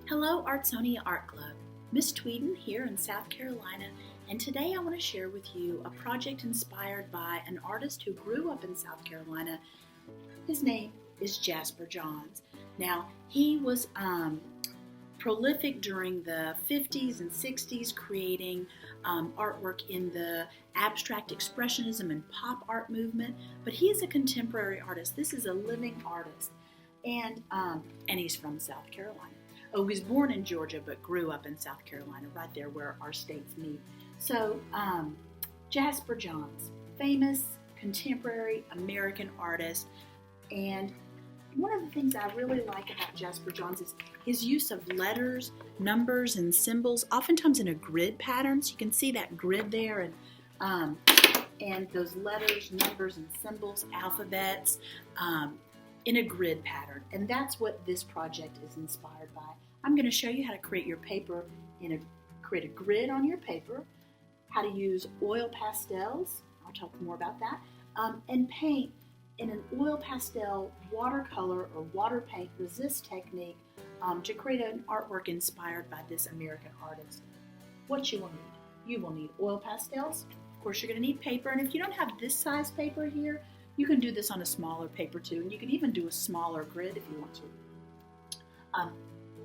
Hello, Artsonia Art Club. Miss Tvedten here in South Carolina, and today I want to share with you a project inspired by an artist who grew up in South Carolina. His name is Jasper Johns. Now, he was prolific during the 50s and 60s, creating artwork in the abstract expressionism and pop art movement, but he is a contemporary artist. This is a living artist, and he's from South Carolina. Oh, he was born in Georgia, but grew up in South Carolina, right there where our states meet. So, Jasper Johns, famous contemporary American artist, and one of the things I really like about Jasper Johns is his use of letters, numbers, and symbols, oftentimes in a grid pattern. So you can see that grid there, and those letters, numbers, and symbols, alphabets, in a grid pattern. And that's what this project is inspired by. I'm going to show you how to create your paper create a grid on your paper, how to use oil pastels, I'll talk more about that, and paint in an oil pastel watercolor or water paint resist technique to create an artwork inspired by this American artist. What you will need. You will need oil pastels. Of course, you're going to need paper, and if you don't have this size paper here, you can do this on a smaller paper too, and you can even do a smaller grid if you want to.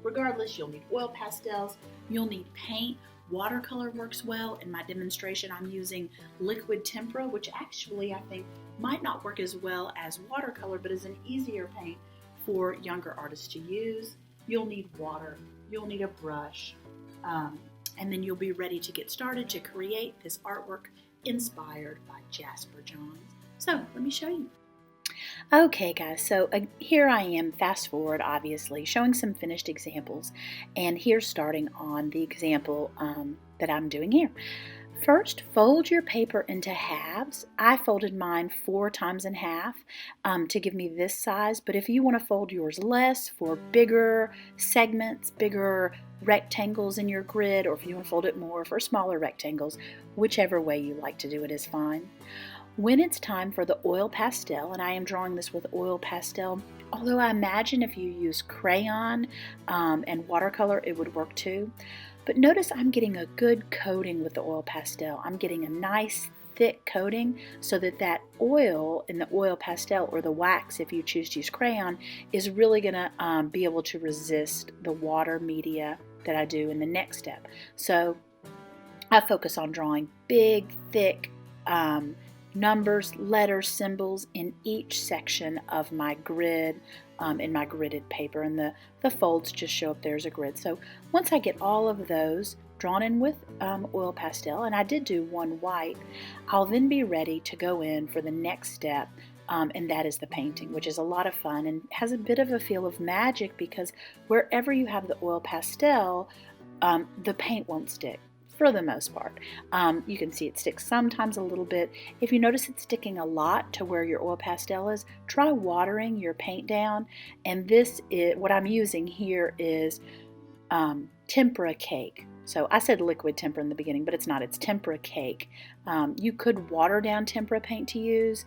Regardless, you'll need oil pastels, you'll need paint. Watercolor works well. In my demonstration, I'm using liquid tempera, which actually I think might not work as well as watercolor, but is an easier paint for younger artists to use. You'll need water, you'll need a brush, and then you'll be ready to get started to create this artwork inspired by Jasper Johns. So let me show you. Okay guys, so here I am, fast forward obviously, showing some finished examples, and here's starting on the example that I'm doing here. First, fold your paper into halves. I folded mine 4 times in half to give me this size, but if you want to fold yours less for bigger segments, bigger rectangles in your grid, or if you want to fold it more for smaller rectangles, whichever way you like to do it is fine. When it's time for the oil pastel, and I am drawing this with oil pastel, although I imagine if you use crayon and watercolor it would work too. But notice I'm getting a good coating with the oil pastel. I'm getting a nice thick coating so that that oil in the oil pastel, or the wax if you choose to use crayon, is really going to be able to resist the water media that I do in the next step. So I focus on drawing big, thick numbers, letters, symbols in each section of my grid, in my gridded paper, and the folds just show up there as a grid. So once I get all of those drawn in with oil pastel, and I did do one white, I'll then be ready to go in for the next step, and that is the painting, which is a lot of fun and has a bit of a feel of magic, because wherever you have the oil pastel, the paint won't stick. For the most part. You can see it sticks sometimes a little bit. If you notice it's sticking a lot to where your oil pastel is, try watering your paint down. And this is what I'm using here is tempera cake. So I said liquid tempera in the beginning, but it's not. It's tempera cake. You could water down tempera paint to use,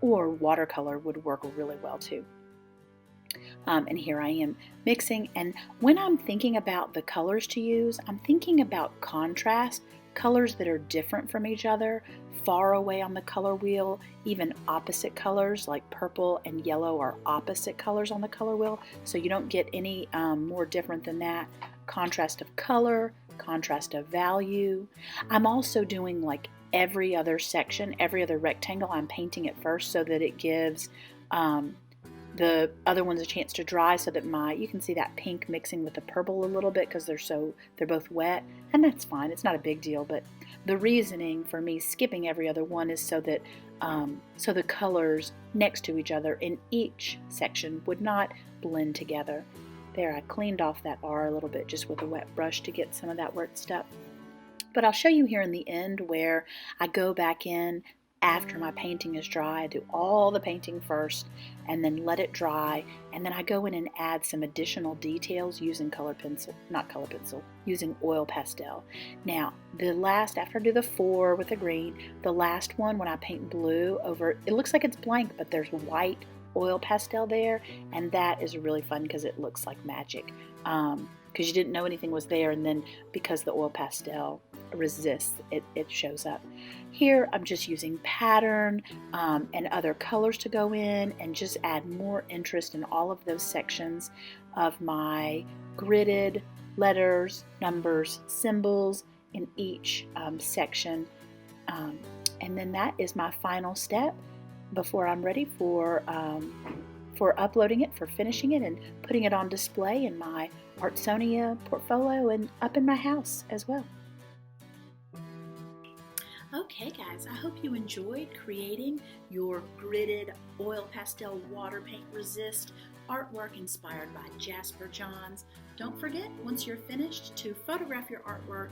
or watercolor would work really well too. And here I am mixing, and when I'm thinking about the colors to use, I'm thinking about contrast, colors that are different from each other, far away on the color wheel, even opposite colors like purple and yellow are opposite colors on the color wheel, so you don't get any more different than that. Contrast of color, contrast of value. I'm also doing like every other section, every other rectangle, I'm painting it first so that it gives the other one's a chance to dry, so that you can see that pink mixing with the purple a little bit because they're both wet, and that's fine. It's not a big deal, but the reasoning for me skipping every other one is so that so the colors next to each other in each section would not blend together. There, I cleaned off that R a little bit just with a wet brush to get some of that where it stuck. But I'll show you here in the end where I go back in after my painting is dry. I do all the painting first and then let it dry, and then I go in and add some additional details using using oil pastel. Now after I do the 4 with the green, the last one when I paint blue over, it looks like it's blank, but there's white oil pastel there, and that is really fun because it looks like magic. Because you didn't know anything was there, and then because the oil pastel resists, it shows up. Here I'm just using pattern and other colors to go in and just add more interest in all of those sections of my gridded letters, numbers, symbols in each section. And then that is my final step before I'm ready for uploading it, for finishing it, and putting it on display in my Artsonia portfolio and up in my house as well. Okay guys, I hope you enjoyed creating your gridded oil pastel water paint resist artwork inspired by Jasper Johns. Don't forget, once you're finished, to photograph your artwork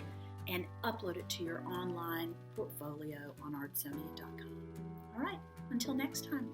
and upload it to your online portfolio on artsonia.com. All right, until next time.